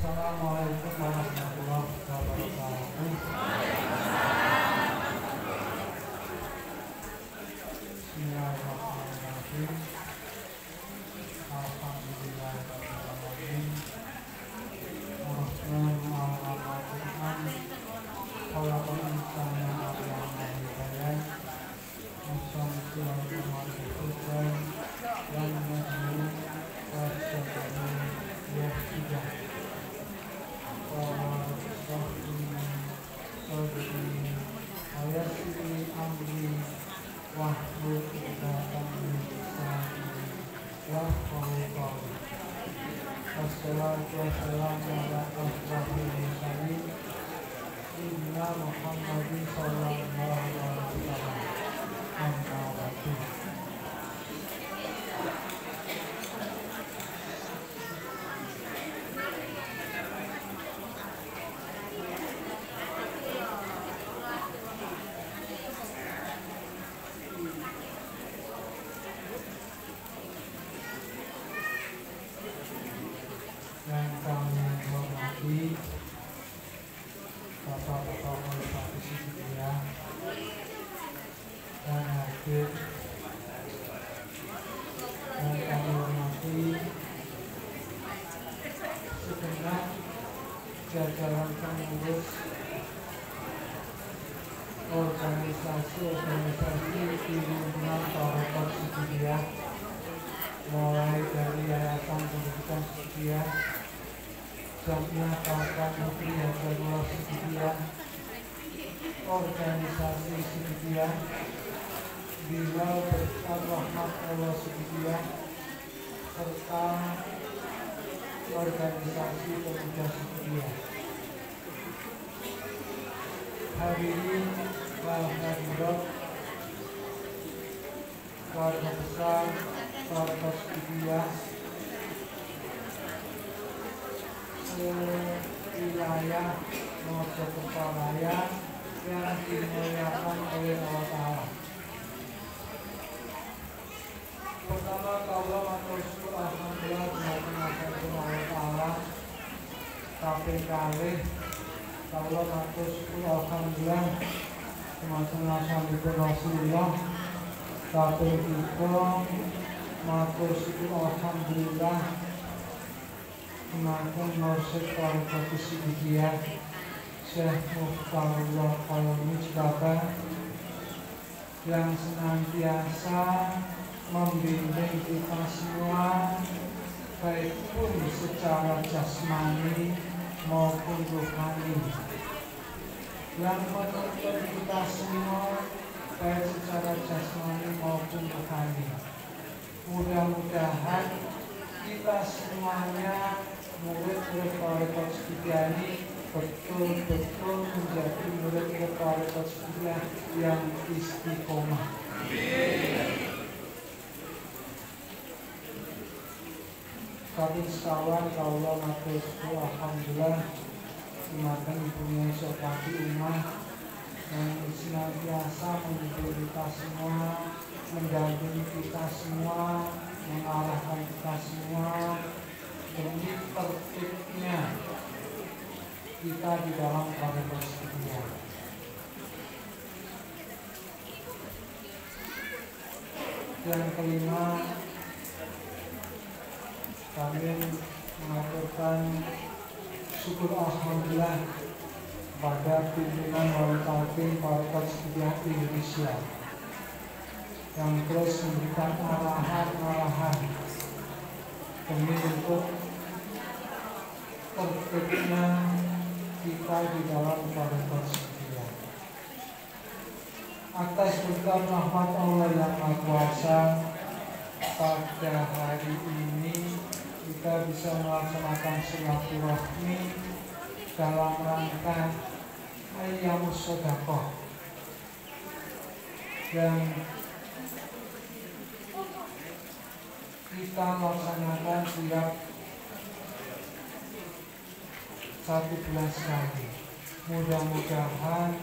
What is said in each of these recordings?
Assalamualaikum warahmatullahi wabarakatuh. Bismillahirrahmanirrahim. Alhamdulillahirrahmanirrahim. Ar-Rahman Khalaqal insana 'allamahu al-bayan. Asy-syamsu wal-qamaru wan najmu was-shamsu yasjudan. Wassalatu wassalamu ala asyrafil mursalin sayyidina Muhammadin sallallahu alaihi wasallam. Amma ba'du. Yang kami hormati Bapak-bapak politisi setia dan hadir, yang kami hormati segenap jajaran pengurus organisasi di lingkungan Tarekat Sidikiyah, mulai dari Yayasan Pendidikan Sidikiyah, Jamiah Kawasan Negeri Hidayatullah Sidikiyah, organisasi Sidikiyah, Bilal Besar Rahmat Allah Sidikiyah, serta organisasi pemuda Sidikiyah. Hadirin wal hadirat, keluarga besar Tarekat Sidikiyah wilayah Mojokerto Raya yang dimuliakan oleh Allah Ta'ala. Pertama, kaulah matur syukur alhamdulillah dimaksudkan Allah Ta'ala. Kaping kalih kaulah matur syukur alhamdulillah dimaksudkan Rasulullah. Kaping tiga matur syukur alhamdulillah Makan Mursyid Tarekat Sidikiyah Syekh Mukhtarullah Qalami Cilaka, yang senantiasa membimbing kita semua, baik pun secara jasmani maupun rohani, yang menuntun kita semua baik secara jasmani maupun rohani. Mudah-mudahan kita semuanya murid-murid Tarekat Sidikiyah ini betul-betul menjadi murid-murid Tarekat Sidikiyah yang istiqomah. Kaping sekawan kaulah matur syukur alhamdulillah dimakan ibunya Sopati Umah yang senantiasa mendidik kita semua, mendampingi kita semua, mengarahkan kita semua demi tertibnya kita di dalam Tarekat Sidikiyah. Yang kelima, kami mengaturkan syukur alhamdulillah pada pimpinan wali talqin Tarekat Sidikiyah Indonesia yang terus memberikan arahan-arahan demi untuk tertibnya kita di dalam Tarekat Sidikiyah. Atas berkat rahmat Allah yang Maha Kuasa, pada hari ini kita bisa melaksanakan silaturahmi dalam rangka Ayyamus Shadaqah yang kita laksanakan setiap 1 bulan sekali. Mudah-mudahan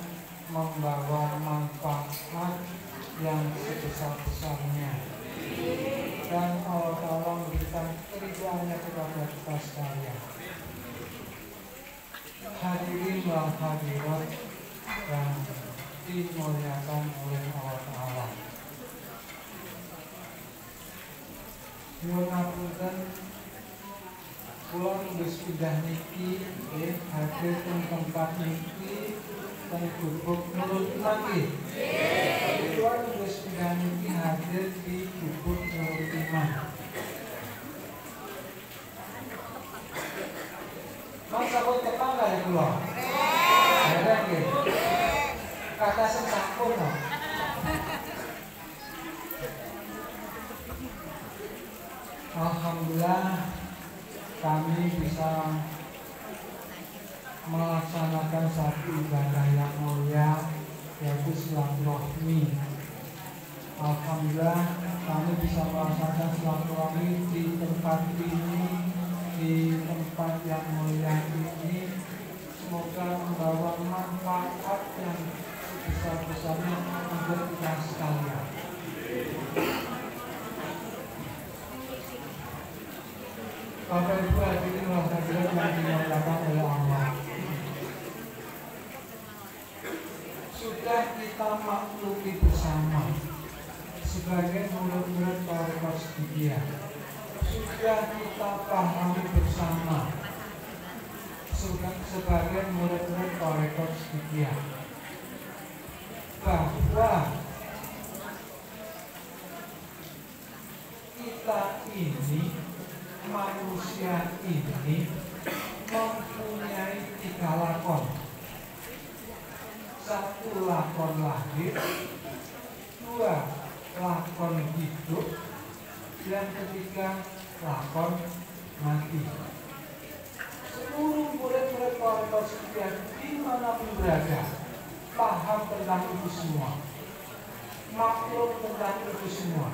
membawa manfaat yang sebesar-besarnya dan Allah Ta'ala memberikan keridhaannya kepada kita sekalian. hadirin wal hadirat yang dimuliakan oleh Allah Ta'ala. Nyuwun ngapunten, kula wis pindah niki hadir teng tempat niki teng Gubuk Nurul Iman nggih. Kula wis pindah niki hadir di Gubuk Nurul Iman. Mas sampun tepang kali kula. Dereng nggih. Kata sing sampun kok. Alhamdulillah kami bisa melaksanakan satu ibadah yang mulia, yaitu silaturahmi. Alhamdulillah kami bisa melaksanakan silaturahmi di tempat ini, di tempat yang mulia ini. Semoga membawa manfaat yang sebesar-besarnya untuk kita sekalian. Bapak Ibu hadirin wal hadirat yang dimuliakan oleh Allah. Sudah kita maklumi bersama sebagai murid-murid Tarekat Sidikiyah. Sudah kita pahami bersama sebagai murid-murid Tarekat Sidikiyah bahwa kita ini, manusia ini mempunyai 3 lakon. 1 lakon lahir, 2 lakon hidup, dan 3 lakon mati. Seluruh murid-murid Tarekat Sidikiyah dimanapun berada paham tentang itu semua, maklum tentang itu semua.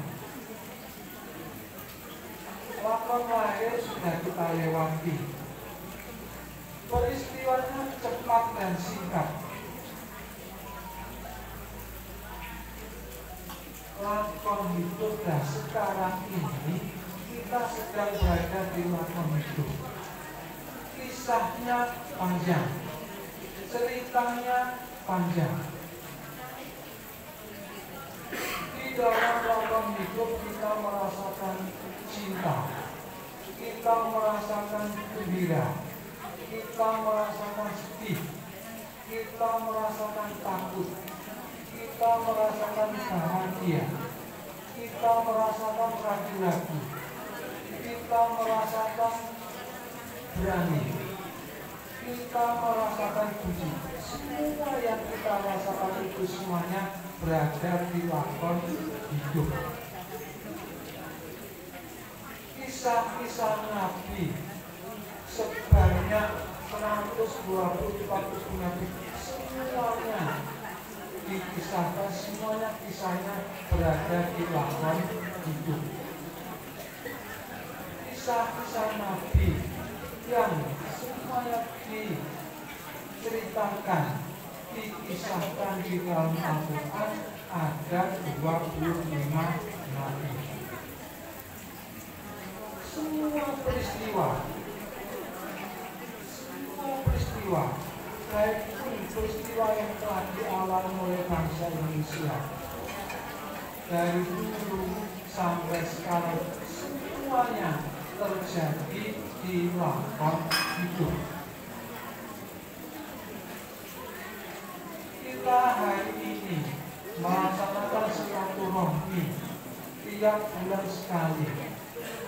Lakon lahir sudah kita lewati, peristiwanya cepat dan singkat. Lakon hidup, dan sekarang ini kita sedang berada di lakon hidup. Kisahnya panjang, ceritanya panjang. Di dalam lakon hidup kita merasakan cinta, kita merasakan gembira, kita merasakan sedih, kita merasakan takut, kita merasakan bahagia, kita merasakan ragu-ragu, kita merasakan berani, kita merasakan puji. Semua yang kita rasakan itu semuanya berada di lakon hidup. Kisah-kisah Nabi sebanyak 124 Nabi, semuanya dikisahkan, semuanya kisahnya berada di lakon hidup. Kisah-kisah Nabi yang semuanya diceritakan, dikisahkan di dalam Al-Quran ada 25 Nabi. Semua peristiwa, baik peristiwa yang telah dialami oleh bangsa Indonesia dari dulu sampai sekarang, semuanya terjadi di lakon hidup. Kita hari ini melaksanakan silaturahmi tiap bulan sekali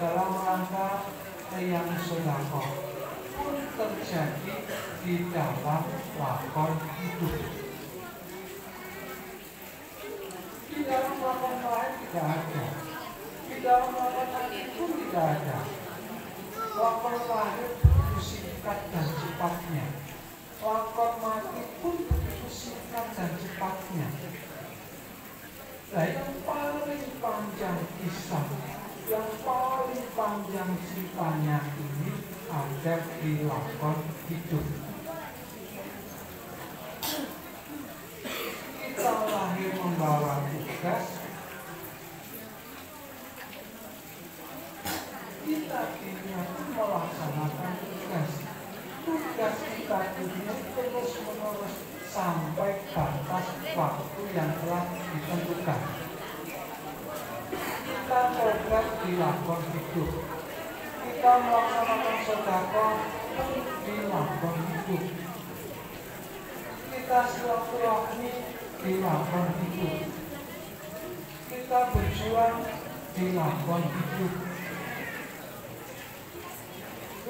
dalam rangka Eyang Sodako pun terjadi di dalam lakon hidup. Di dalam lakon lain tidak ada, di dalam lakon lain pun tidak ada. Lakon lahir begitu singkat dan cepatnya, lakon mati pun begitu singkat dan cepatnya. Nah, yang paling panjang kisah, yang paling panjang ceritanya ini ada di lakon hidup. Kita lahir membawa tugas, kita ini pun melaksanakan tugas. Tugas kita itu sampai batas waktu yang telah ditentukan. Kita program di lakon hidup. Kita melaksanakan sedekah di lakon hidup. Kita silaturahmi di lakon hidup. Kita berjuang di lakon hidup.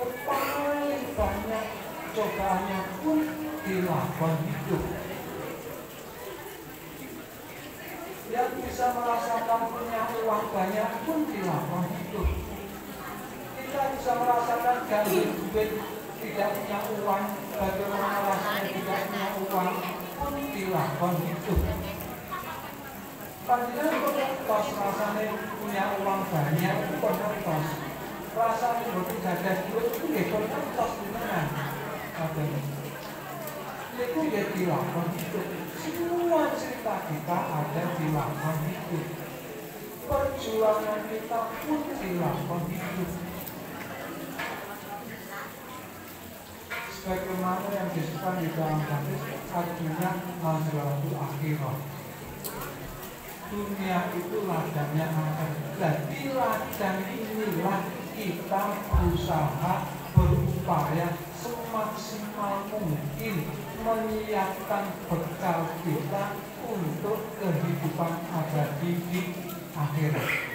Yang paling banyak cobaannya pun di lakon hidup. Yang bisa merasakan punya uang banyak pun di lakon hidup. Kita bisa merasakan gandul duit, tidak punya uang, bagaimana rasanya tidak punya uang pun di lakon hidup. Panjenengan konektos rasanya punya uang banyak itu konektos. Rasanya boten jaga duit itu nggih konektos beneran. Itu ya di lakon hidup. Semua cerita kita ada di lakon hidup. Perjuangan kita pun di lakon hidup. Sebagaimana yang disebutkan di dalam hadis, artinya mazratul akhirah. Dunia itu ladangnya akhirat. Dan di ladang inilah kita berusaha, berupaya semaksimal mungkin menyiapkan bekal kita untuk kehidupan abadi di akhirat.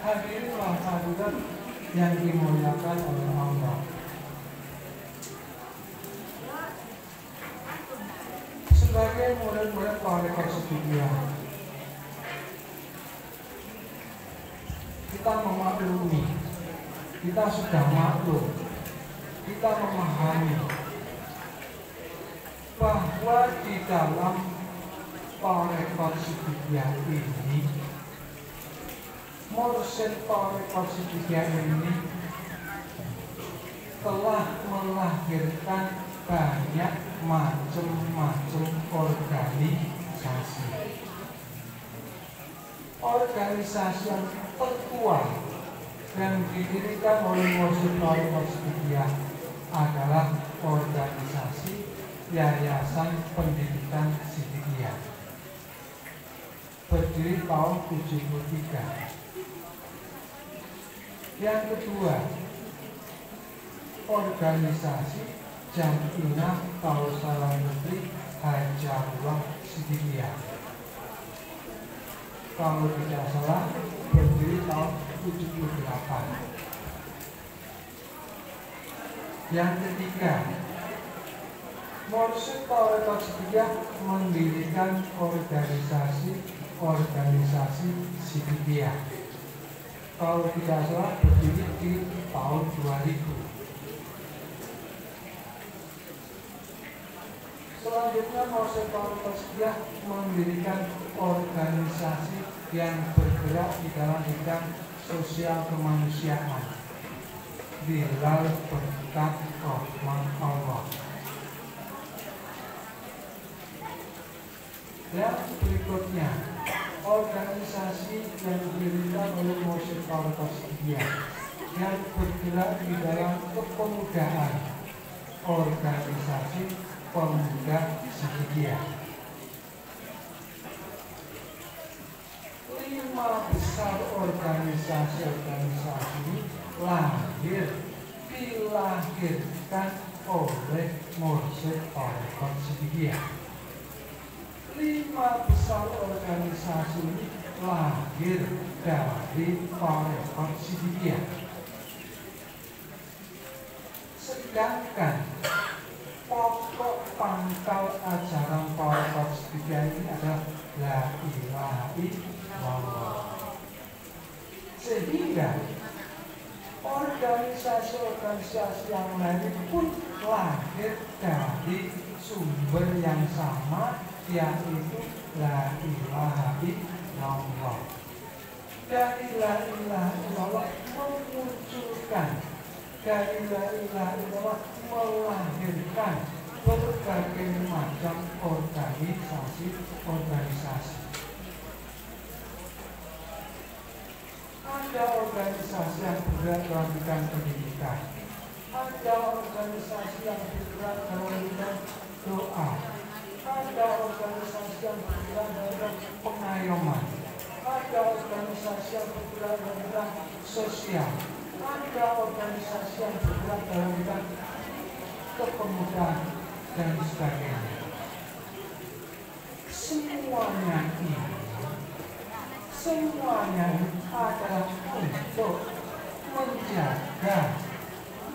Hadirin hadirat yang dimuliakan oleh Allah. Sebagai murid-murid Tarekat Sidikiyah, kita memaklumi, kita sudah maklum, kita memahami bahwa di dalam Tarekat Sidikiyah ini, mursyid Tarekat Sidikiyah ini telah melahirkan banyak macam-macam organisasi. Organisasi yang tertua yang didirikan oleh mursyid Tarekat Sidikiyah adalah organisasi Yayasan Pendidikan Sidikiyah, berdiri tahun 73. Yang kedua, organisasi Jam'iyah Tausalah Negeri Hajarullah Sidikiyah, kalau tidak salah berdiri tahun 78. Yang ketiga, mursyid Tarekat Sidikiyah mendirikan organisasi Sidikiyah, kalau tidak salah berdiri di tahun 2000. Selanjutnya mursyid Tarekat Sidikiyah mendirikan organisasi yang bergerak di dalam bidang sosial kemanusiaan, Bilal Berkat Rahmat Allah. Yang berikutnya, organisasi yang didirikan oleh mursyid Tarekat Sidikiyah yang bergerak di dalam kepemudaan, organisasi Pemuda Sidikiyah. 5 besar organisasi ini dilahirkan oleh mursyid Tarekat Sidikiyah. 5 besar organisasi ini lahir dari Tarekat Sidikiyah. Sedangkan pokok pangkal ajaran Tarekat Sidikiyah ini adalah la ilaha illallah. Sehingga organisasi-organisasi yang lain pun lahir dari sumber yang sama, yaitu la ilaha illallah. Dari la ilaha illallah memunculkan, dari la ilaha illallah melahirkan berbagai macam organisasi. Ada organisasi yang bergerak dalam bidang pendidikan. Ada organisasi yang bergerak dalam bidang doa. Ada organisasi yang bergerak dalam pengayoman. Ada organisasi yang bergerak dalam bidang sosial. Ada organisasi yang bergerak dalam bidang kepemudaan dan sebagainya. Semuanya adalah untuk menjaga,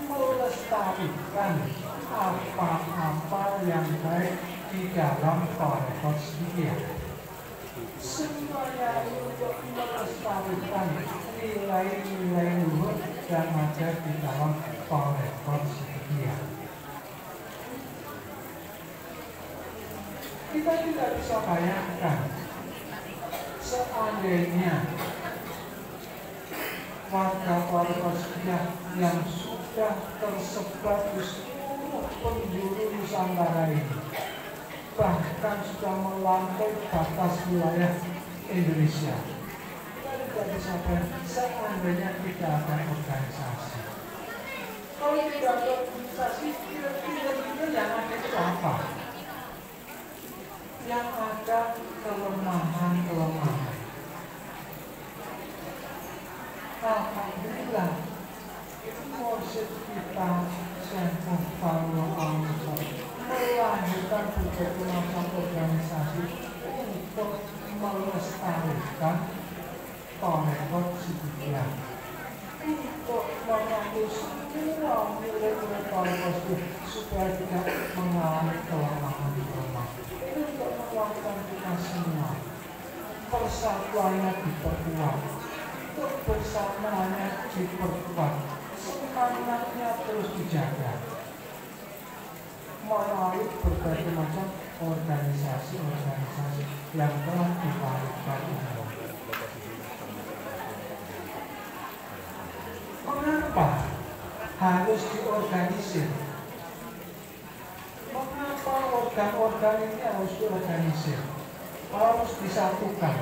melestarikan apa-apa yang baik di dalam Torehot Sidia. Semuanya untuk melestarikan nilai-nilai luhur yang ada di dalam Torehot Sidia. Kita tidak bisa bayangkan seandainya warga Torehot Sidia yang sudah tersebar di seluruh penjuru Nusantara ini, bahkan sudah melampaui batas wilayah Indonesia. Kita tidak bisa bayangkan seandainya tidak ada organisasi. Kalau tidak ada organisasi, kira-kira yang ada itu apa? Yang ada kelemahan-kelemahan. Alhamdulillah, mursyid kita Syekh Muftahul Al-Musa melahirkan berbagai macam organisasi untuk melestarikan Torehot Sidia, untuk mengangkat semua nilai-nilai Torehot Sidia supaya tidak mengalami kelemahan-kelemahan. Ini untuk menguatkan kita semua, persatuannya diperkuat, untuk bersamanya diperkuat, semangatnya terus dijaga melalui berbagai macam organisasi-organisasi yang telah dilahirkan ini. Mengapa harus diorganisir? Mengapa organ-organ ini harus diorganisir? Harus disatukan?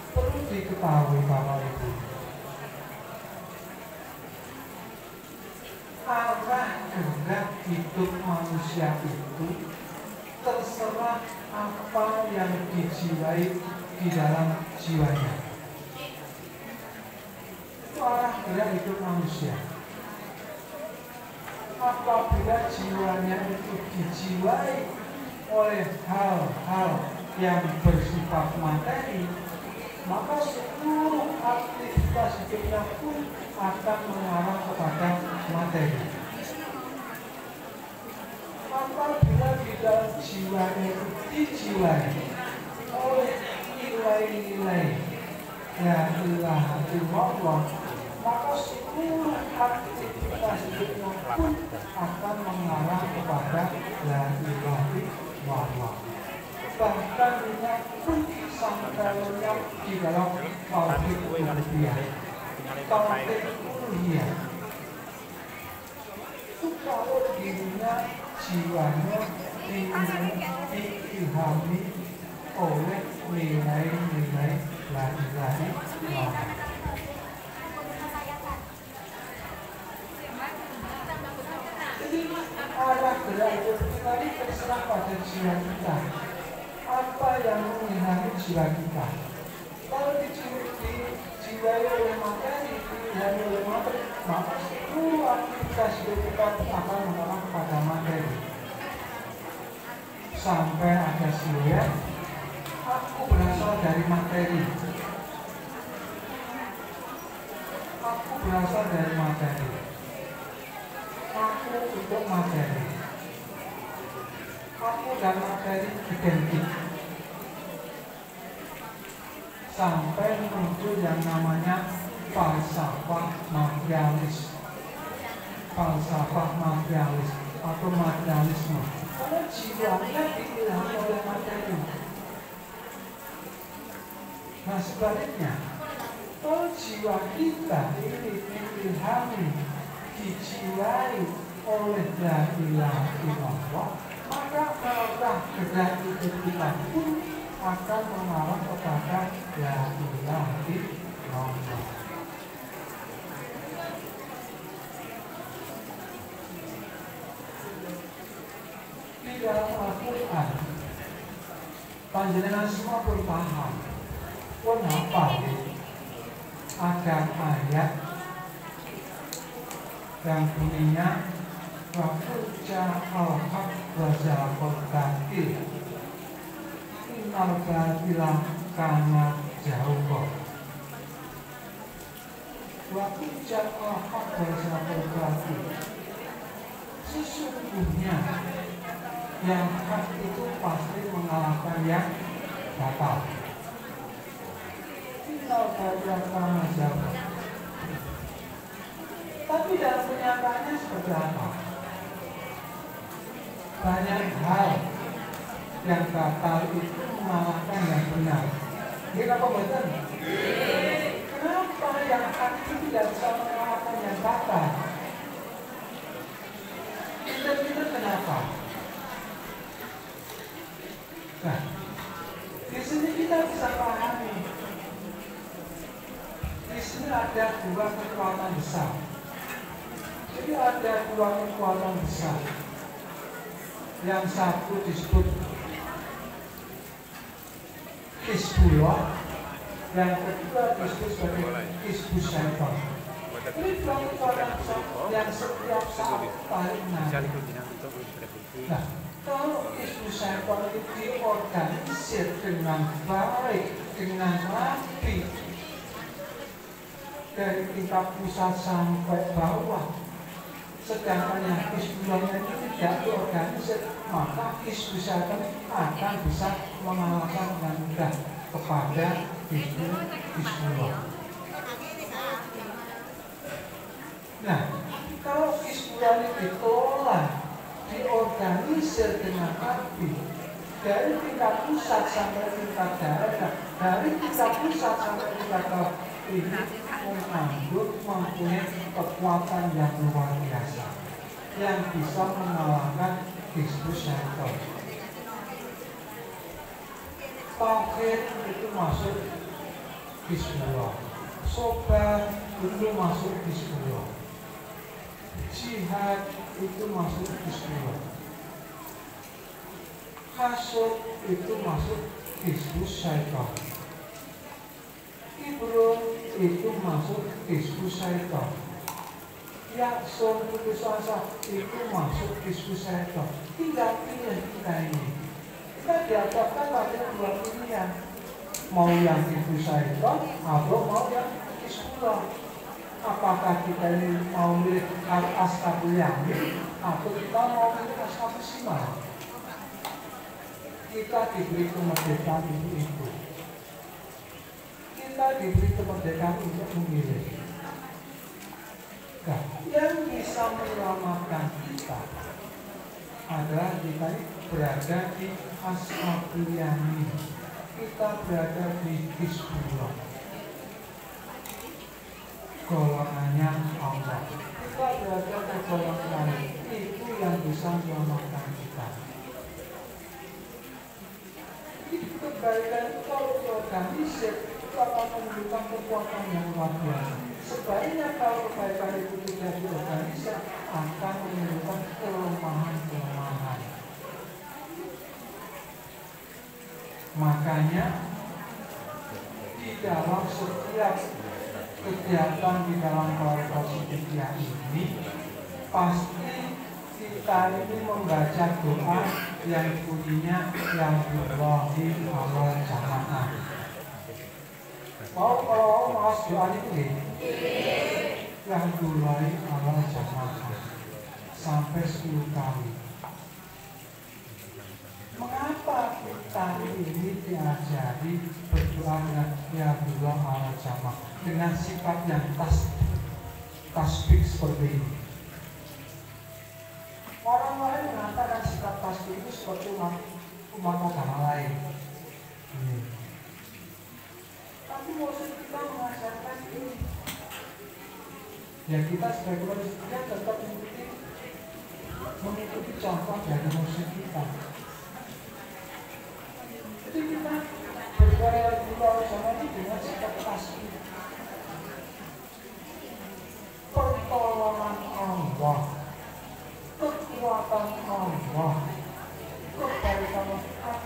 Perlu diketahui Bapak Ibu, arah gerak hidup manusia itu terserah apa yang dijiwai di dalam jiwanya. Itu arah gerak hidup manusia. Apabila jiwanya itu dijiwai oleh hal-hal yang bersifat materi, maka seluruh aktivitas hidupnya pun akan mengarah kepada materi. Apabila di dalam jiwanya itu dijiwai oleh nilai-nilai la ilaha illallah, maka seluruh aktivitas hidupnya pun akan mengarah kepada la ilaha illallah. Bahkan minyak pun sampai lenyap di dalam tauhid uluhiyah. Tauhid uluhiyah itu kalau dirinya jiwanya diilhami oleh nilai-nilai la ilaha illallah. Jadi arah gerak hidup kita ini terserah pada jiwa kita. Apa yang mengilhami jiwa kita? Kalau dijiwai oleh materi, dihilangkan oleh materi, maka seluruh aktivitas hidup kita akan mengarah kepada materi. Sampai ada siluet, aku berasal dari materi. Aku berasal dari materi. Aku untuk materi. Aku dan materi identik. Sampai muncul yang namanya falsafah materialis. Falsafah materialis atau materialisme. Karena jiwanya diilhami oleh materi. Nah sebaliknya, kalau jiwa kita ini diilhami, dijiwai oleh la ilaha illallah, maka arah gerak hidup kita pun akan mengarah kepada la ilaha illallah. Di dalam Al-Quran panjenengan semua pun paham kenapa ada ayat yang bunyinya Wakuja al-haq wazaqal batil innal batila kana zahuqa. Wakuja al-haq wazaqal batil, sesungguhnya yang hak itu pasti mengalahkan yang batal. Innal batila kana zahuqa. Tapi dalam kenyataannya seperti apa? Banyak hal yang batal itu mengalahkan yang benar. Ini apa betul? Kenapa yang hak itu tidak bisa mengalahkan yang batal? Kita kenapa? Nah, di sini kita bisa pahami. Di sini ada dua kekuatan besar. Jadi ada dua kekuatan besar. Yang satu disebut Hizbullah, yang kedua disebut sebagai Hizbus Syaitan. Ini dua kekuatan yang setiap saat paling naik. Nah, kalau Hizbus Syaitan itu diorganisir dengan baik, dengan rapi, dari tingkat pusat sampai bawah, sedangkan yang Hizbullah itu tidak diorganisir, maka Hizbus Syaitan akan bisa mengalahkan dengan mudah kepada Hizbullah. Nah, kalau Hizbullah ini dikelola, diorganisir dengan rapi, dari tingkat pusat sampai tingkat daerah, dari tingkat pusat sampai tingkat daerah, ini mempunyai kekuatan yang luar biasa yang bisa mengalahkan Hizbus Syaitan. Tauhid itu masuk Hizbullah, sobat itu masuk Hizbullah, jihad itu masuk Hizbullah, hasud itu masuk Hizbus Syaitan, Ibrun itu masuk Hizbus Syaitan, Yaksun putus asa itu masuk Hizbus Syaitan. Tinggal pilih kita ini. Kita dihadapkan pada dua pilihan, mau yang Hizbus Syaitan atau mau yang Hizbullah. Apakah kita ini mau milih Ashabul Yamin atau kita mau milih Ashabus Shimal? Kita diberi kemerdekaan untuk itu. Kita diberi kemerdekaan untuk memilih. Nah, yang bisa menyelamatkan kita adalah kita berada di Ashabul Yamin. Kita berada di Hizbullah, golongannya Allah. Kita berada di golongan itu yang bisa menyelamatkan kita. Itu kebaikan kalau diorganisir akan menunjukkan kekuatan yang luar biasa. Sebaliknya kalau kebaikan itu tidak diorganisir akan menunjukkan kelemahan-kelemahan. Makanya di dalam setiap kegiatan di dalam keluarga Siddiqiyah ini pasti kita ini membaca doa yang bunyinya yang Allahi Allah jamaah. Mau kalau mas doa itu yang Allahi Allah jamaah sampai 10 kali. Mengapa kita ini diajari berdoa dengan ya Allah Allah jamaah dengan sifat yang tasbih seperti ini? Orang lain mengatakan sikap tasbih itu seperti umat agama lain. Tapi maksud kita mengajarkan ini. Ya kita sebagai manusia tetap mengikuti contoh dari musuh kita. Jadi kita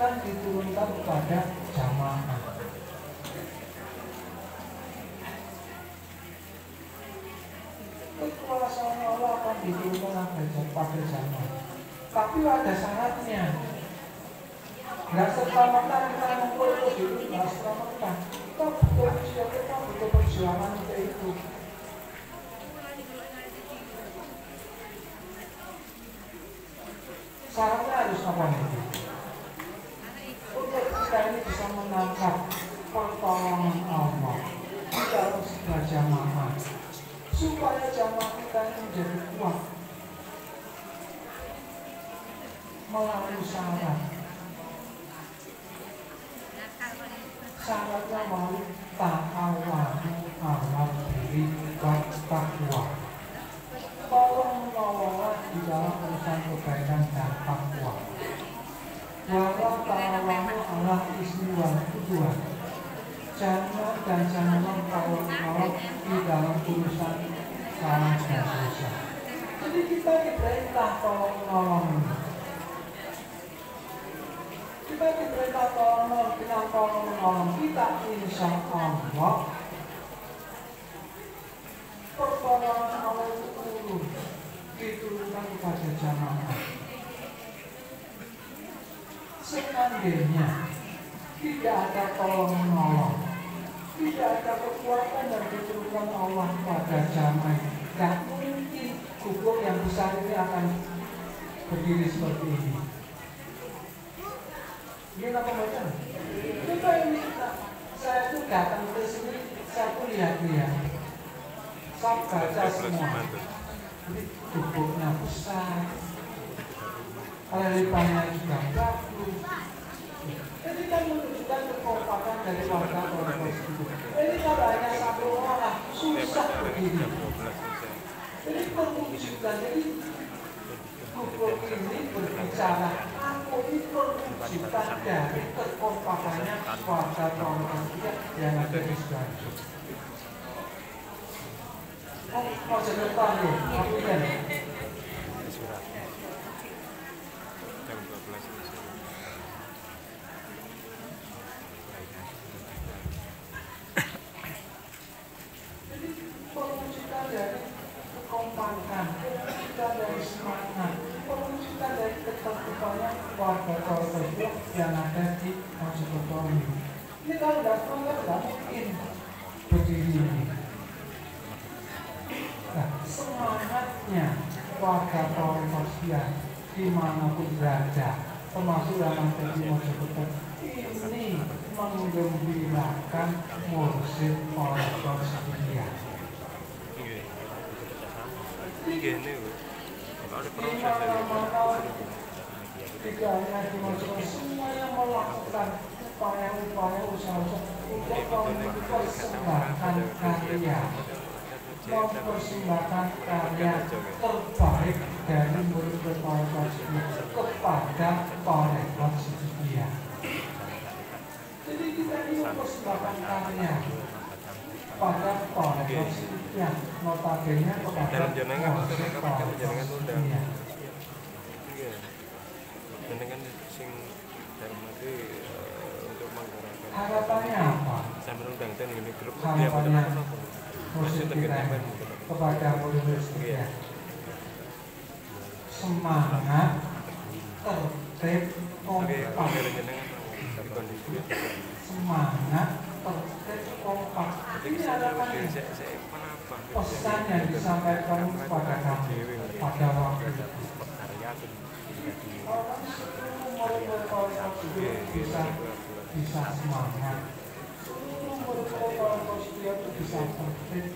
akan diturunkan kepada jamaah. Kekuasaan Allah akan diturunkan pada jamaah. Tapi ada syaratnya. Nggak serta-merta kita ngumpul terus itu, nggak serta-merta. Kita butuh usia, kita butuh perjuangan untuk itu. Syaratnya harus apa itu? Untuk kita ini bisa menangkap pertolongan Allah di dalam sebuah jamaah, supaya jamaah kita ini menjadi kuat melalui syarat. Syaratnya melalui ta'awanu ala diri wa taqwa. Tolong menolong di dalam urusan kebaikan dan takwa. Wala ta'awanu ala ismi wal udwan. Janganlah tolong menolong di dalam urusan salah dan dosa. Jadi kita diperintah tolong menolong. Kita diperintah tolong menolong kita, insya Allah pertolongan Allah itu diturunkan kepada jamaah. Seandainya tidak ada tolong menolong, tidak ada kekuatan dan diturunkan Allah pada jamaah, tidak mungkin kubur yang besar ini akan berdiri seperti ini. Ini apa macam? Coba ini saya itu datang ke sini, saya tuh lihat-lihat, saya baca semua. Jadi kubuknya besar, lipannya juga bagus. Jadi kan menunjukkan kekompakan dari warga orang tersebut. Ini kalau hanya satu orang susah begini. Jadi perwujudan, jadi kubur ini berbicara. Ini perwujudan dari kekompakannya warga orang yang ada di Sidoarjo. Mau cerita nih, tapi kan jadi perwujudan dari kekompakan, perwujudan dari semangat, perwujudan dari ketertibannya warga Purwokerto yang ada di Mojokerto ini. Ini kalau nggak mungkin berdiri ini. Nah, semangatnya warga Purwokerto dimanapun berada, termasuk yang ada di Mojokerto, ini menggembirakan Mursyid Purwokerto. Tidak hanya di Mojokerto, semua yang melakukan upaya-upaya usaha untuk mempersembahkan karya, mempersembahkan karya terbaik dari murid Purwokerto kepada Purwokerto Sidikiah. Jadi kita ini mempersembahkan karya pada Purwokerto Sidikiah, notabene kepada Purwokerto Sidikiah. Dengan sing dari untuk menggerakkan harapannya apa? Harapannya Mursyid kita kepada murid kita semangat, tertib, kompak. Semangat, tertib, kompak. Ini harapannya. Pesan yang disampaikan kepada kami pada waktu itu. Orang seluruh murid bisa semangat, seluruh murid itu bisa tertib,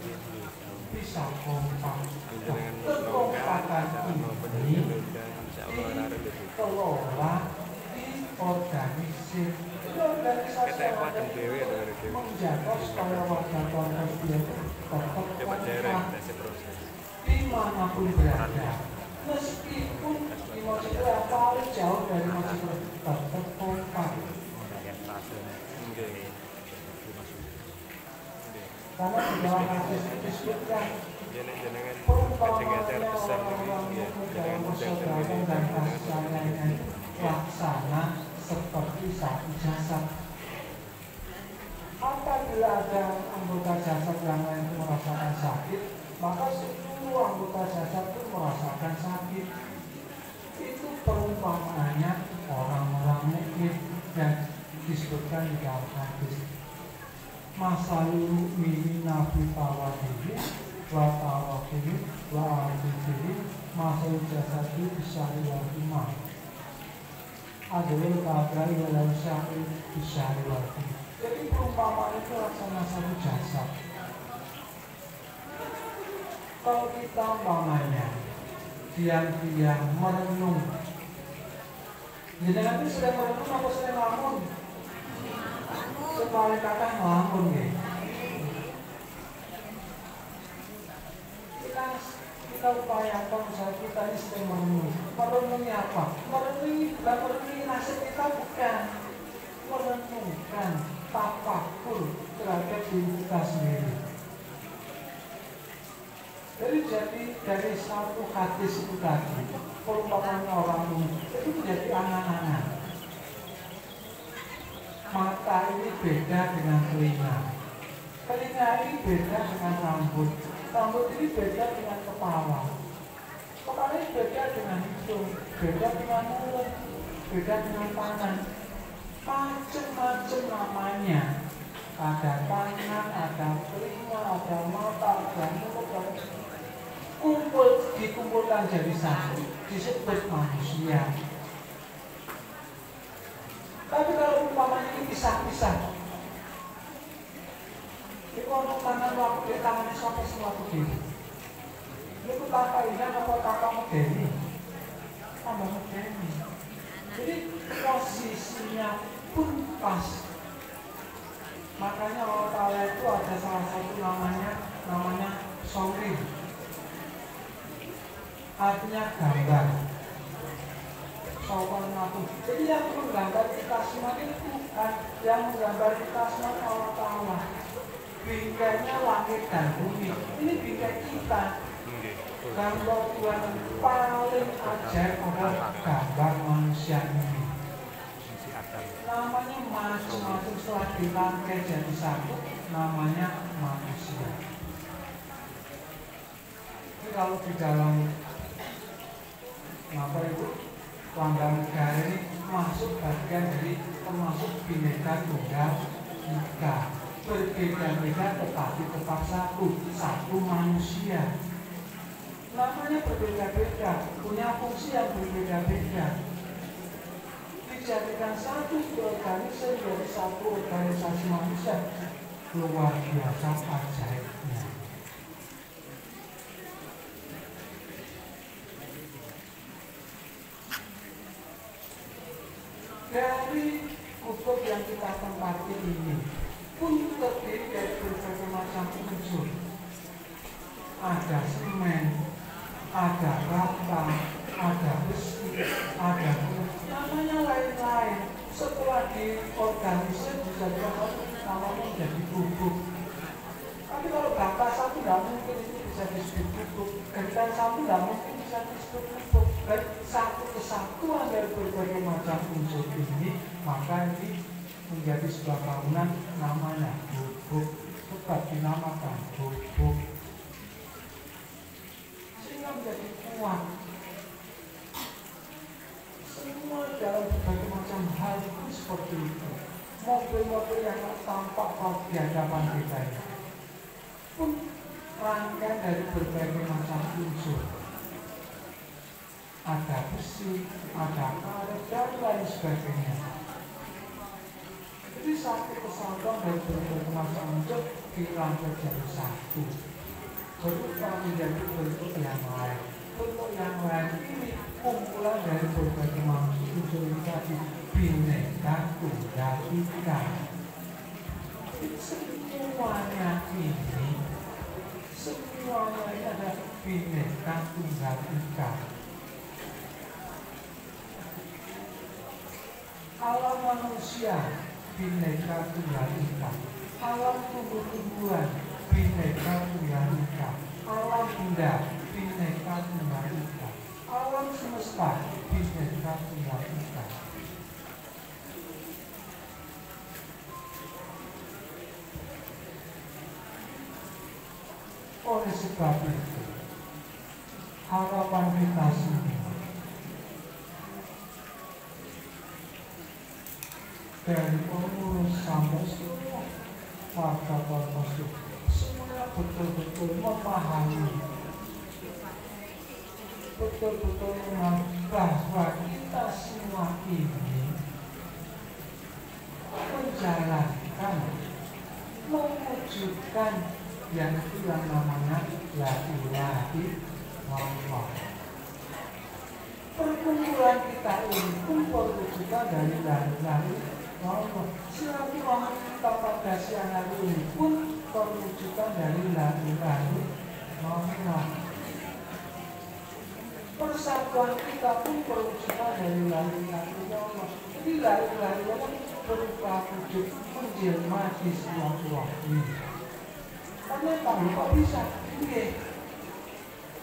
bisa kompak. Kekompakan ini dikelola, diorganisir, organisasi menjaga supaya warga Purwokerto tetap kompak dimanapun berada. Meskipun di Mojokerto paling jauh dari Mojokerto tetap kompak. Karena di dalam hadis disebutkan perumpamannya orang-orang yang dalam persaudaraan dan kasih sayang laksana seperti satu jasad. Apabila ada anggota jasad yang lain itu merasakan sakit, maka seluruh anggota jasad itu merasakan sakit. Itu perumpamaannya orang-orang mukmin dan disebutkan di dalam hadis. Masalul mu'minina fi tawaddihi wa tawakkuli wa artihi masalul jasadi bisyari wal iman. Adul kadari walau syari bisyari wal iman. Jadi perumpamaan itu laksana satu jasad. Kalau kita umpamanya diam-diam merenung, jadi nanti sudah merenung apa sudah ngelamun? Supaya kata ngelamun ya. Kita upayakan misalnya kita ini sedang merenung. Merenungi apa? Merenungi nasib kita bukan. Merenungkan tafakur terhadap diri kita sendiri. Jadi dari satu hadis itu tadi, perumpamaan orang itu menjadi angan-angan. Mata ini beda dengan telinga. Telinga ini beda dengan rambut. Rambut ini beda dengan kepala. Kepala ini beda dengan hidung. Beda dengan mulut. Beda dengan tangan. Macam-macam namanya. Ada tangan, ada telinga, ada mata, ada mulut, dikumpulkan jadi satu, disebut manusia. Tapi kalau umpamanya ini pisah-pisah, itu kalau tangan waktu di tangannya sampai semua begini, itu kakak ini atau kakak medeni, tambah medeni. Jadi posisinya pun pas. Makanya Allah Ta'ala itu ada salah satu namanya songri, artinya gambar. Sopan aku. Jadi yang menggambar kita semua itu bukan, yang menggambar kita semua Allah Ta'ala. Bingkainya langit dan bumi. Ini bingkai kita. Gambar Tuhan paling ajaib adalah gambar manusia ini. Namanya macam-macam setelah dirangkai jadi satu, namanya manusia. Jadi kalau di dalam apa itu lambang negara ini masuk bagian dari termasuk Bhinneka Tunggal Ika, berbeda-beda tetapi tetap satu manusia. Namanya berbeda-beda, punya fungsi yang berbeda-beda. Dijadikan satu organisasi dari satu organisasi manusia, luar biasa ajaibnya. Dari kutub yang kita tempati ini pun terdiri dari berbagai macam unsur. Ada semen, ada rata, ada besi, ada namanya lain-lain. Setelah diorganisir dijadikan namanya menjadi bubuk. Tapi kalau bata satu tidak mungkin itu bisa disebut bubuk. Genteng satu tidak mungkin bisa disebut bubuk. Dan satu kesatuan dari berbagai macam unsur ini, maka ini menjadi sebuah bangunan namanya bubuk. Tetap dinamakan bubuk. Sehingga menjadi kuat. Semua dalam berbagai macam hal itu seperti itu. Mobil-mobil yang tampak di hadapan kita ini pun rangkaian dari berbagai macam unsur. Ada besi, ada karet, dan lain sebagainya. Jadi satu kesatuan dari berbagai macam unsur dirangkai jadi satu. Berubah menjadi bentuk yang lain. Bentuk yang lain ini kumpulan dari berbagai macam unsur ini tadi, Bhinneka Tunggal Ika. Semuanya ini ada Bhinneka Tunggal Ika. Alam manusia Bhinneka Tunggal Ika. Alam tumbuh-tumbuhan Bhinneka Tunggal Ika. Alam benda Bhinneka Tunggal Ika. Alam semesta Bhinneka Tunggal Ika. Oleh sebab itu, harapan kita semua dari pengurus sampai semua warga Korposus semuanya betul-betul memahami, betul-betul mengerti bahwa kita semua ini menjalankan, mewujudkan yang itu yang namanya la ilaha illallah. Perkumpulan kita ini pun perwujudan dari la ilaha illallah. Silaturahmi kita pada siang hari ini pun perwujudan dari la ilaha illallah. Persatuan kita pun perwujudan dari la ilaha illallah. Jadi la ilaha illallah berupa wujud menjelma di silaturahmi. Karena kamu kok bisa? Iya.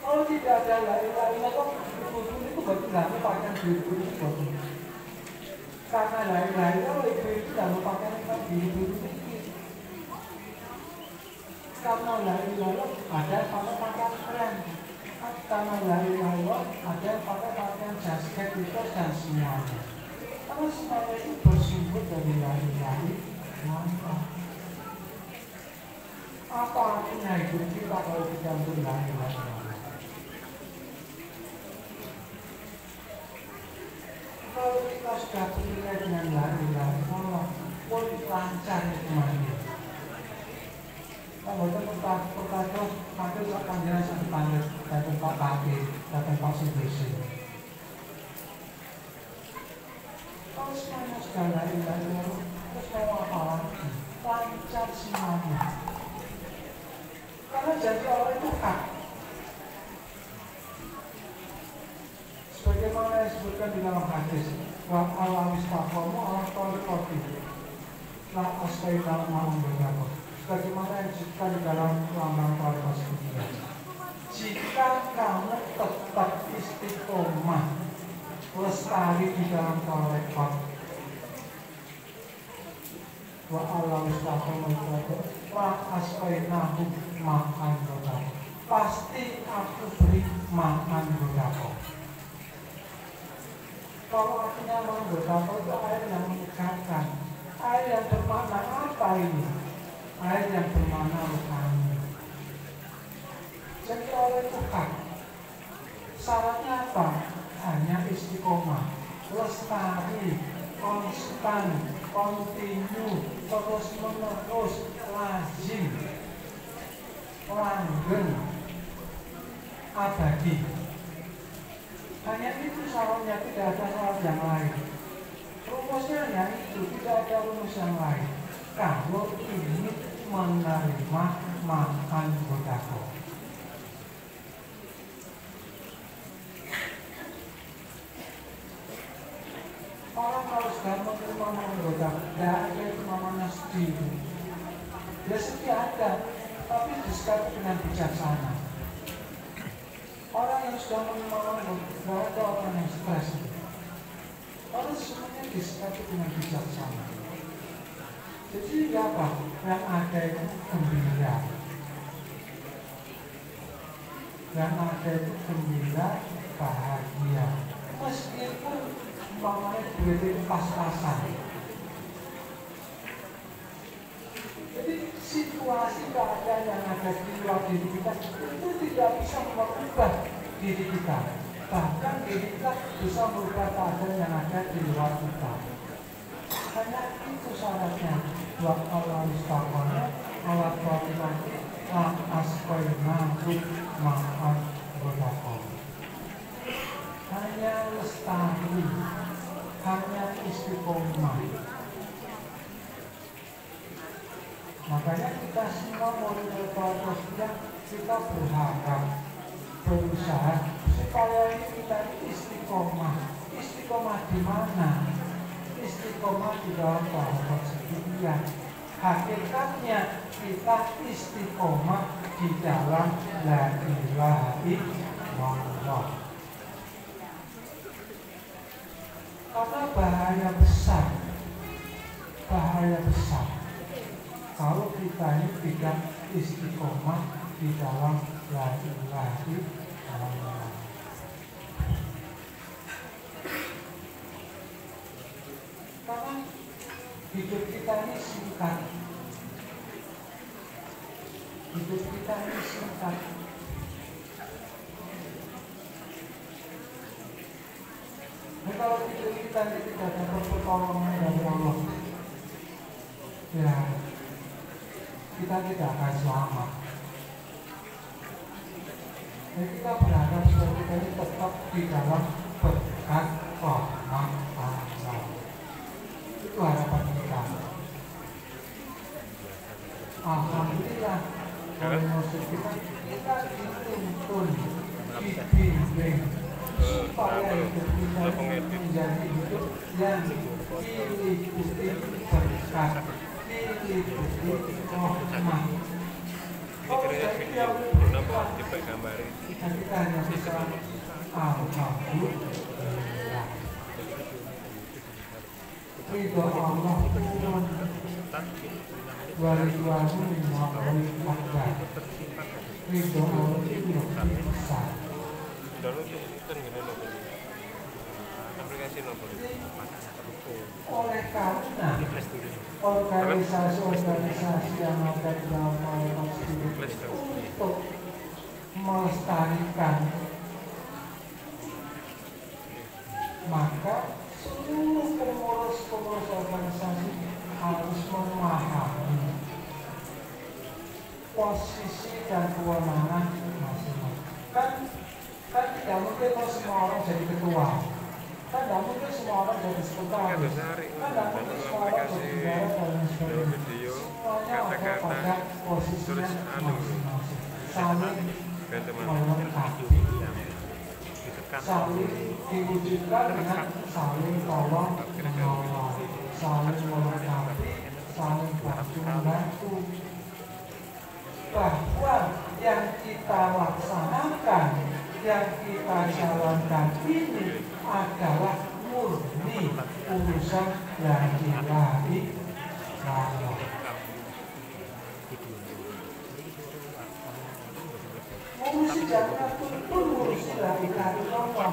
Kalau tidak ada la ilaha illallah, itu berarti tidak melupakan diri itu. Karena la ilaha illallah itu tidak melupakan diri itu. Karena la ilaha illallah ada pada pakaian. Karena la ilaha illallah ada pada pakaian jasket itu dan semuanya. Karena semuanya itu bersumber dari la ilaha illallah. Apa artinya hidup kita kalau tidak la ilaha illallah? Kalau kita sudah berilah dengan la ilaha illallah, pun lancar semuanya. Kalau kita berkata, maka akan jelas dipanggil dan tempat kaki, dan tempat bersih. Kalau semuanya sudah la ilaha illallah, terus mau apa lagi? Lancar semuanya. Karena janji Allah itu hak. Sebagaimana yang disebutkan di dalam hadis, wa Allah istaqamu ala tariqati la asqaina ma'hum bil-ghadab. Sebagaimana yang disebutkan di dalam lambang tariqat sekian. Jika kamu tetap istiqomah lestari di dalam tariqat, wa Allah istaqamu la asqaina makan berapa? Pasti aku beri makan berapa? Kalau artinya makan berapa itu air yang menyegarkan, air yang bermakna apa ini? Air yang bermakna rohani. Jadi oleh Tuhan, syaratnya apa? Hanya istiqomah, lestari, konstan, kontinu, terus menerus, lazim, langgeng, abadi. Hanya itu syaratnya, tidak ada syarat yang lain. Rumusnya hanya itu, tidak ada rumus yang lain. Kalau ini menerima makan berdakwah. Orang kalau sudah menerima makan berdakwah, tidak ada itu namanya sedih. Ya sedih ada, tapi disikapi dengan bijaksana. Orang yang sudah menerima makan, tidak ada orang yang stres. Orang semuanya disikapi dengan bijaksana. Jadi apa? Yang ada itu gembira. Yang ada itu gembira, bahagia. Meskipun umpamanya duit itu pas-pasan. Jadi situasi keadaan yang ada di luar diri kita itu tidak bisa mengubah diri kita. Bahkan diri kita bisa merubah keadaan yang ada di luar kita. Hanya itu syaratnya. Wa Allah istaqamah ala tariqati la asqainahu ma'an berdakwah. Hanya lestari, hanya istiqomah. Makanya kita semua mulai berproses, kita berharap, berusaha supaya kita istiqomah. Istiqomah di mana? Istiqomah di dalam tariqat sekian. Hakikatnya kita istiqomah di dalam la ilaha illallah. Karena bahaya besar kalau kita ini tidak istiqomah di dalam la ilaha illallah. Karena hidup kita ini singkat. Hidup kita ini singkat. Nah, kalau hidup kita ini tidak ada pertolongan dari Allah, ya kita tidak akan selamat. Jadi kita berharap supaya kita ini tetap di dalam berkat rahmat Allah. Itu harapan kita. Alhamdulillah, oleh musuh kita dituntun, dibimbing supaya hidup kita menjadi hidup yang diliputi berkat, diliputi rahmat. Akhirnya video kenapa coba gambarin Kita hanya bisa alhamdulillah. Ridho Allah turun Wariduanu melalui akbar. Ridho Allah itu lebih besar. download kan gini nopo aplikasi nopo Oleh karena organisasi-organisasi yang ada di dalam masyarakat untuk melestarikan, maka seluruh pengurus-pengurus organisasi harus memahami posisi dan kewenangan masing-masing. Kan tidak mungkin semua orang jadi ketua, kan tidak mungkin semua orang jadi sekretaris, kan tidak mungkin semua orang jadi bendahara dan sebagainya. Semuanya ada pada posisinya masing-masing, saling melengkapi, saling diwujudkan dengan saling tolong menolong, saling melengkapi, saling bantu. Bahwa yang kita laksanakan, yang kita jalankan ini adalah murni urusan la ilaha illallah. Ngurusi jamiatul pun ngurusi la ilaha illallah.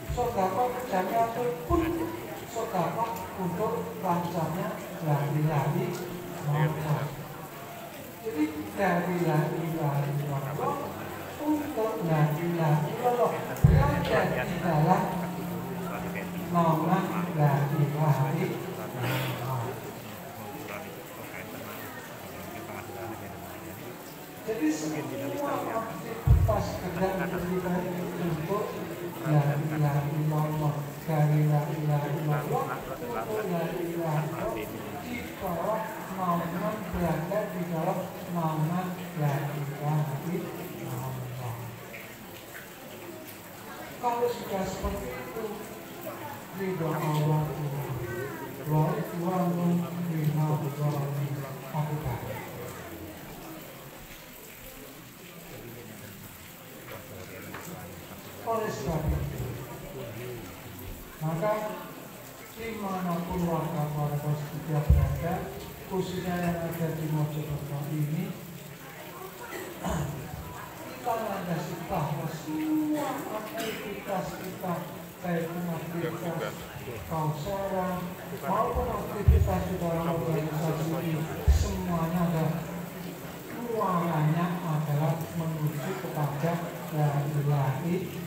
Sedekah jamiatul pun sedekah untuk lancarnya la ilaha illallah. Jadi dari la ilaha illallah untuk la ilaha illallah berada di dalam nama la ilaha illallah. Jadi semua aktivitas kerjaan kita untuk la ilaha illallah, dari la ilaha illallah untuk la ilaha illallah di bawah naungan, berada di dalam naungan la ilaha illallah. Kalau sudah seperti itu, ridho Allah wa ridwanu minallahi akbar. Oleh sebab itu, maka dimanapun warga-warga setia berada, khususnya yang ada di Mojokerto ini, kita landasi bahwa semua aktivitas kita, baik aktivitas kauseran maupun aktivitas di dalam organisasi ini, semuanya adalah ruangannya adalah menuju kepada la ilaha illallah.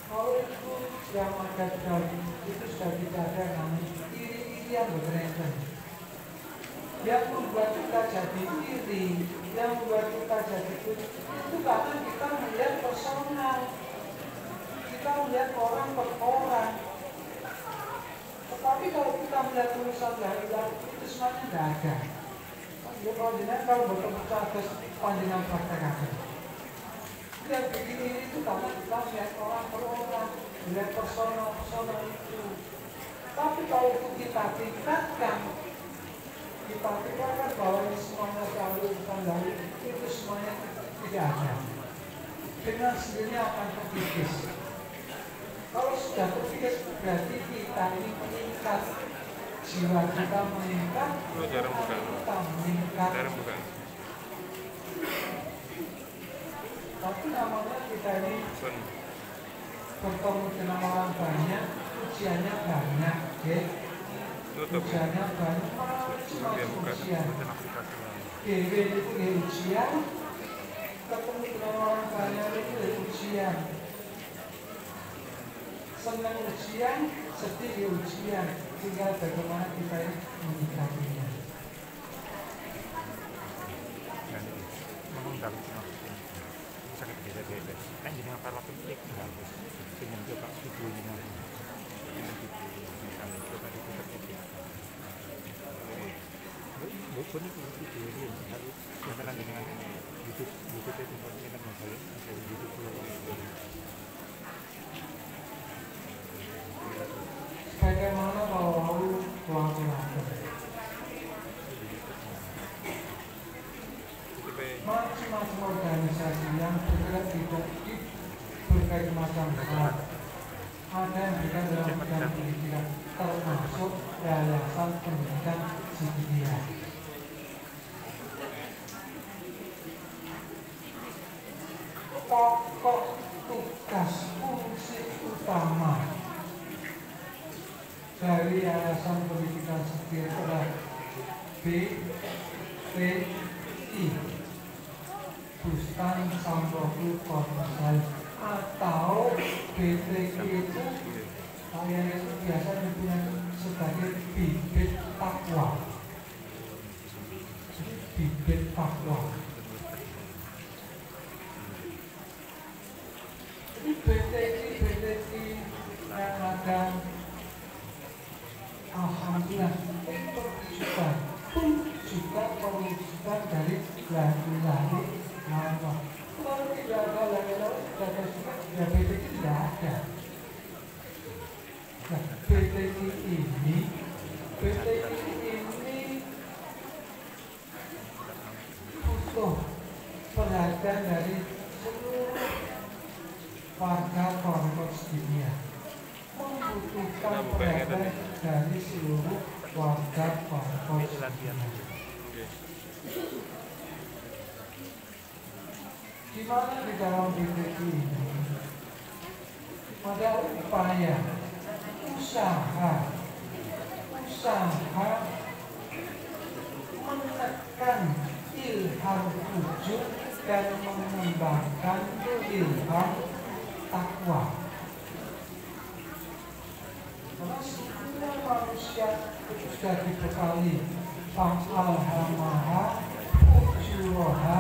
Kalau itu yang ada di dalam itu sudah tidak ada namanya iri-iri yang berkaitan. Yang membuat kita jadi iri, yang membuat kita jadi itu karena kita melihat personal, kita melihat orang per orang. Tetapi kalau kita melihat urusan la ilaha itu semuanya tidak ada. Ya panjenengan kalau bertemu cadas panjenengan praktek. Yang begini itu karena kita melihat orang per orang, melihat personal itu. Tapi kalau itu kita tingkatkan bahwa ini semuanya selalu urusan dari itu semuanya tidak ada. Dengan sendirinya akan terkikis. Kalau sudah terkikis berarti kita ini meningkat jiwa kita meningkat, Lu jarang buka. kita meningkat. Jarang buka. Tapi namanya kita ini Sun. bertemu dengan orang banyak, ujiannya banyak, ya. Tutup. Ujiannya banyak, Dia buka. ujian. Aplikasi lain. Dewi itu ya ujian, ketemu dengan orang banyak itu ya ujian. Senang ujian, sedih ya ujian. Tinggal bagaimana kita ini menyikapinya. Ngomong dalam sakit beda-beda. Kan jadi apa lagi klik bagus. Dengan coba videonya ini misalnya coba diputar video. Bukan itu video dia harus jalan dengan YouTube itu kita masalah atau YouTube Bagaimana kalau lalu pelaku-pelaku? Macam-macam organisasi yang bergerak di berbagai macam hal. Ada yang bergerak dalam bidang pendidikan, termasuk Yayasan Pendidikan Sidiria. Pokok tugas fungsi utama dari Yayasan Pendidikan Sidiria adalah BPI, Bustan Samroku Korsal, atau BPI itu saya itu biasa disebut sebagai bibit takwa. Bibit takwa. Jadi BPI yang ada, alhamdulillah, itu juga perwujudan dari laki-laki Allah. Kalau tidak ada laki-laki, tidak ada juga, ya BPI tidak ada. Nah, BPI ini butuh perhatian dari seluruh warga Pondok Sidiria, membutuhkan perhatian dari seluruh warga Pondok Sidiria. Di mana di dalam BPI ini ada upaya usaha menekan ilham wujud dan mengembangkan ilham takwa. Karena semua manusia itu sudah dibekali fa'alhamaha ujuraha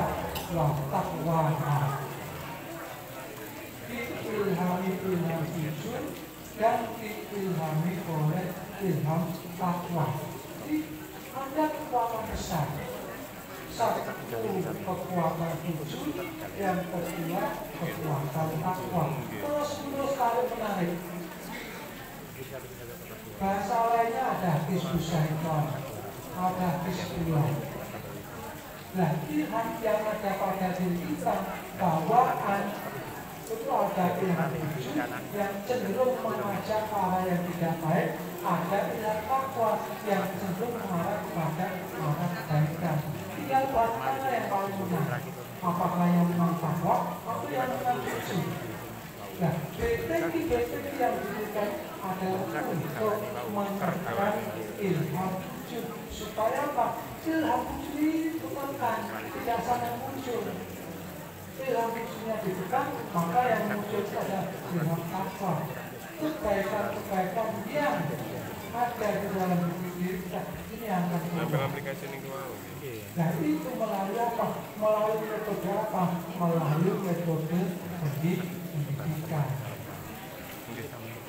wa taqwaha. Diilhami ilham wujud dan diilhami oleh ilham takwa. Jadi ada kekuatan besar. Satu kekuatan wujud, yang kedua kekuatan takwa. Terus kali menarik. Bahasa lainnya ada hizbus syaitan, ada hizbullah. Nah, ilham yang ada pada diri kita, bawaan itu ada ilham wujud yang cenderung mengajak arah yang tidak baik, ada ilham takwa yang cenderung mengarah kepada arah kebaikan. Tinggal mana yang paling benar, apakah yang memang takwa atau yang memang wujud. Nah, BPI yang diberikan adalah untuk menekan ilham wujud, supaya apa? Ilham wujud itu bukan tidak sampai muncul. Ilham wujudnya ditekan, maka yang muncul adalah ilham takwa. Kebaikan-kebaikan yang ada di dalam diri kita ini akan Ambil aplikasi ini ke mau. Nah, itu melalui apa? Melalui metode apa? Melalui metode pendidikan.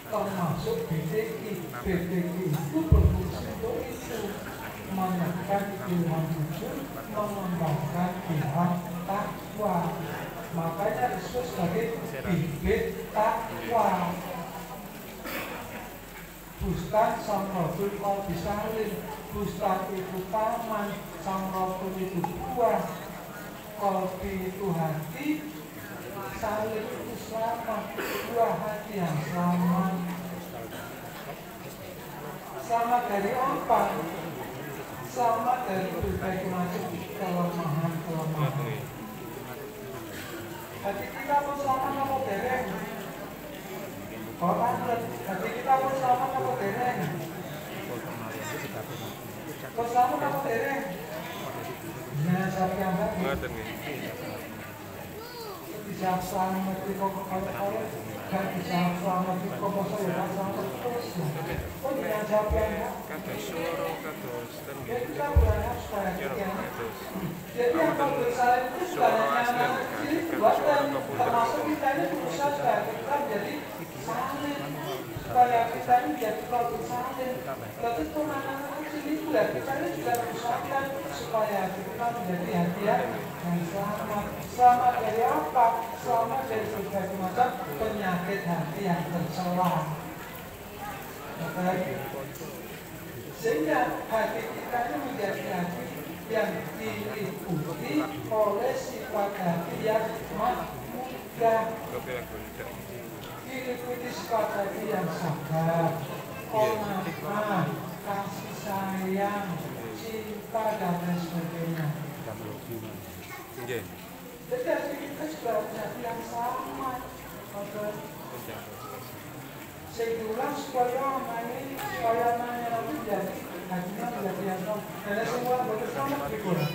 Termasuk BPI. BPI itu berfungsi untuk itu, menekan ilham wujud, mengembangkan ilham takwa. Makanya disebut sebagai bibit takwa. Bustan Samrotul Qalbi Salim. Bustan itu taman, Samrotul itu buah, Qalbi itu hati, Salim itu selamat, buah hati yang selamat. Selamat dari apa? Selamat dari berbagai macam kelemahan. Hati kita pun selamat apa dereng? Orang hati kita pun selamat apa dereng? Kau selamat apa dereng? Nah, siapa yang Ngoten nggih. bisa selamat di kau kan bisa selamat di kau saya selamat terus. Oh, dengan siapa yang Kados swara kados ten ya nggih. kita berharap supaya Ya kita kados. jadi yang kau bersalah itu Suara sebenarnya asli anak mereka. kecil Kados buat suara dan komputer. termasuk kita ini berusaha supaya kita menjadi salin supaya kita ini jadi produk salin. Tapi pun anak-anak kecil itu ya kita ini juga berusaha supaya kita menjadi hadiah yang selamat. Selamat dari apa? Selamat dari berbagai macam penyakit hati yang tercela. Sehingga hati kita ini menjadi hati yang diliputi oleh sifat hati yang mudah, Kopi lagu ndak. diliputi sifat hati yang sabar, pemaaf, kasih sayang, cinta dan lain sebagainya. Nggih. Jadi hati kita juga punya hati yang sama. Saya diulang supaya namanya nanti jadi hatinya menjadi yang sama. Dan semua bersama dikurang.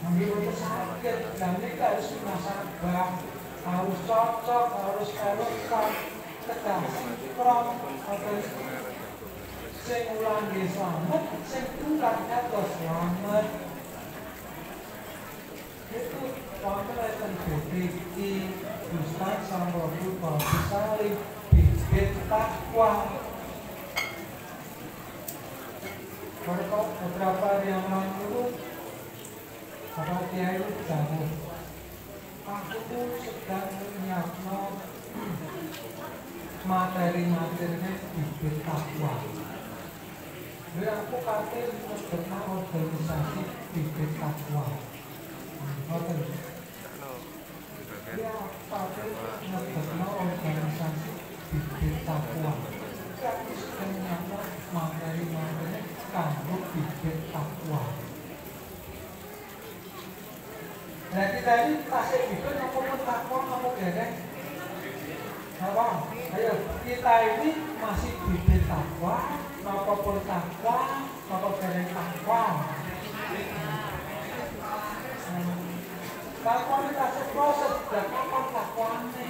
Ambil untuk sakit dan kita harus muasabah, harus cocok, harus elegan, kedasi prom, atau sing ulang di selamat, sing ulang atau selamat. Itu wonten enten BPI, Ustaz Sambodu Babu Salim, bibit takwa. Beberapa yang lalu Bapak Kiai itu jauh. Aku tuh sedang menyiapkan materi-materinya bibit takwa. Jadi aku kata tentang organisasi bibit takwa. Betul. Ya, kata tentang organisasi bibit takwa. Aku sedang menyiapkan materi-materinya kanggo bibit takwa. Nah kita ini tasik bibit apa takwa apa dereng? Apa? Ayo kita ini masih bibit takwa, apapun takwa, apa dereng takwa. Takwa ini tasik proses dan apa takwa ini?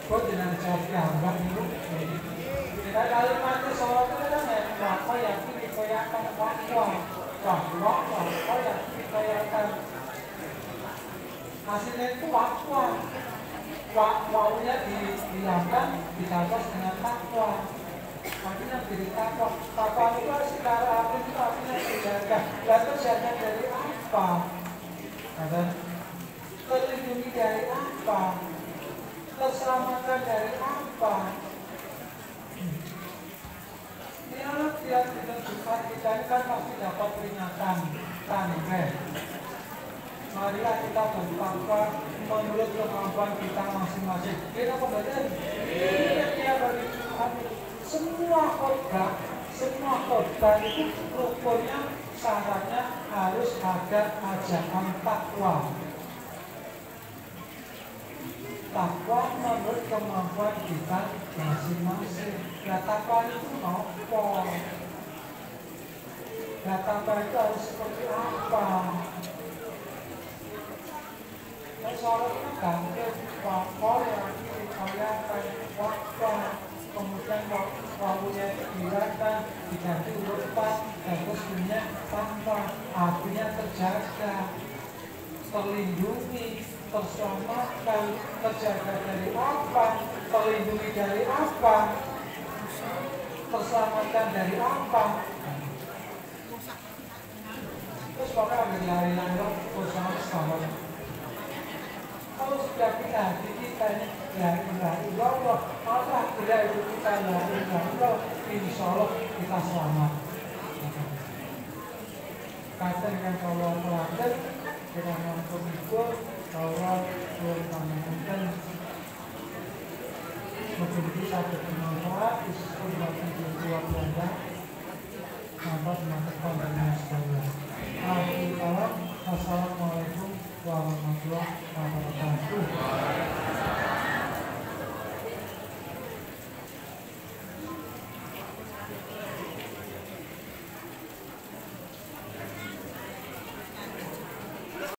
Kok jangan jawab dulu. Kita kalimat itu sholat itu kan ya, apa yang dikoyakan wakwa, wakwa yang dikoyakan. Hasilnya itu wakwa, wakwanya dihilangkan, ditambah dengan takwa. Artinya jadi takwa. Takwa itu secara apa itu artinya dijaga. Dan terjaga dari apa? Terlindungi dari apa? Terselamatkan dari apa? Tiap ditentukan kita ini kan pasti dapat peringatan tanggal. Marilah kita bertakwa menurut kemampuan kita masing-masing. Kita kemudian dia bagi Tuhan semua khotbah itu rukunnya syaratnya harus ada ajakan takwa. Takwa menurut kemampuan kita masing-masing. Ya takwa itu apa? Ya takwa itu harus seperti apa? Soalnya ganti wakwa yang dikoyakan wakwa, kemudian waktunya dihilangkan, diganti huruf pas, dan terus punya tanpa, artinya terjaga, terlindungi, terselamatkan, terjaga dari apa, terlindungi dari apa, terselamatkan dari apa. Terus maka ada lari-lari bersama selamat. Kalau sudah kita hati kita ini lari-lari Allah, maka tidak itu kita lari-lari Allah, insya Allah kita selamat. Kadang yang kalau pelajar kita nonton itu kalau turun panjangkan memiliki satu bermanfaat isu bagi dua Belanda sampai semangat pandangnya sekolah. Assalamualaikum warahmatullahi wabarakatuh.